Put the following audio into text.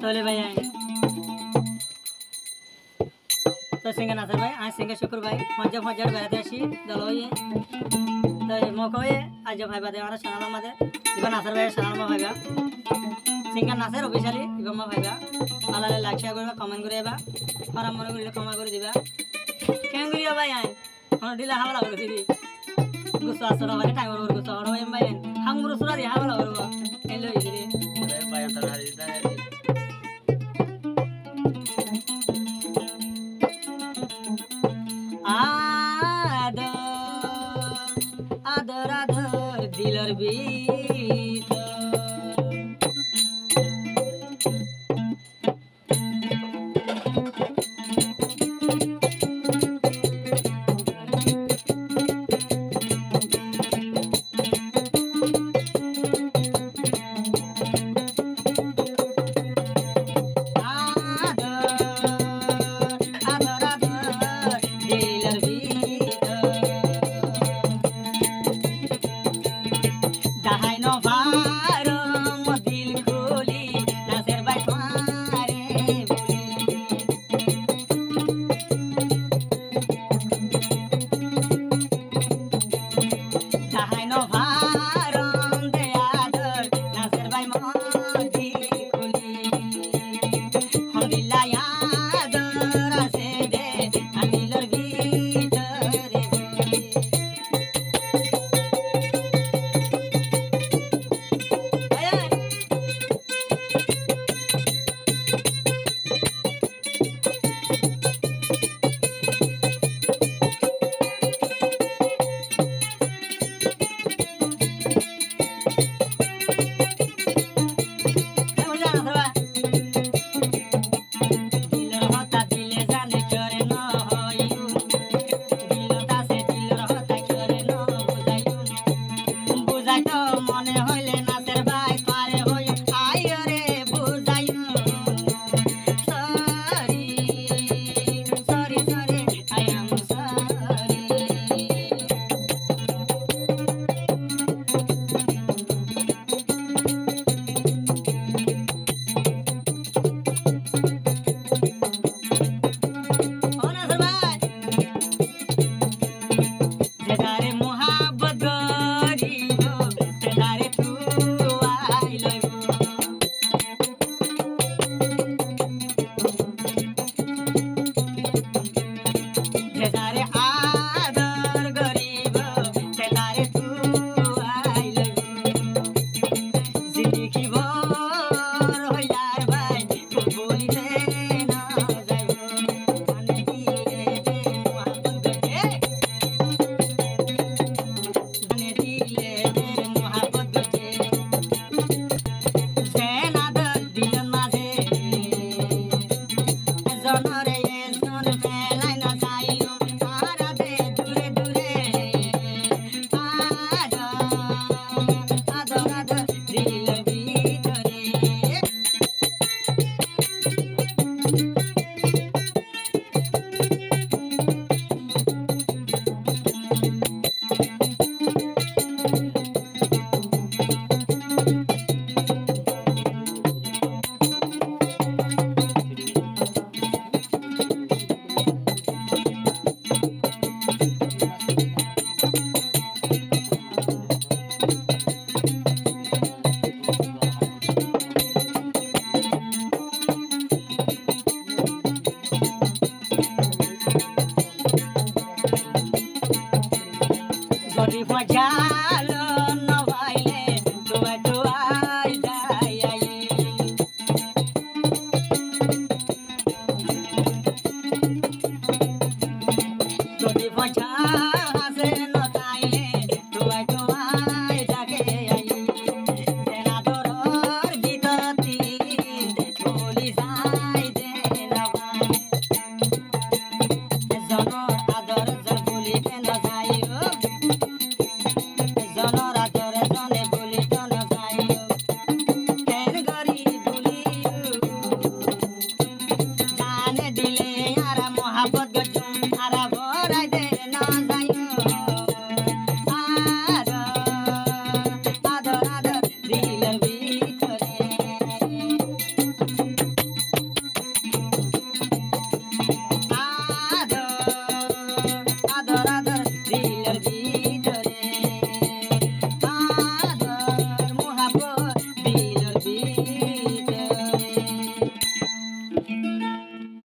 তাহলে ভাই আই তো সিঙ্গা নাসার ভাই আজ সিঙ্গা শুক্র ভাই মজা মজার বেড়াতে আসি দল হয়ে তো মক হয়ে আজ ভাই বাদে আমার সানাল আমাদের ইবা নাসার ভাই সানাল মা ভাইবা সিঙ্গা নাসের অফিসিয়ালি ইবা মা ভাইবা পালালে লাইক শেয়ার করবা কমেন্ট করে বা আর মনে করলে ক্ষমা করে দিবা কেন করিয়া ভাই আই আমার দিলা হাওলা করে দিবি গুসা আসরা ভাই টাইম ওর গুসা ওর ভাই ভাই হামুর সুরা দি হাওলা করব এলো ইদিরে ভাই তার হারি আদর আদর দিলর ভিতর no va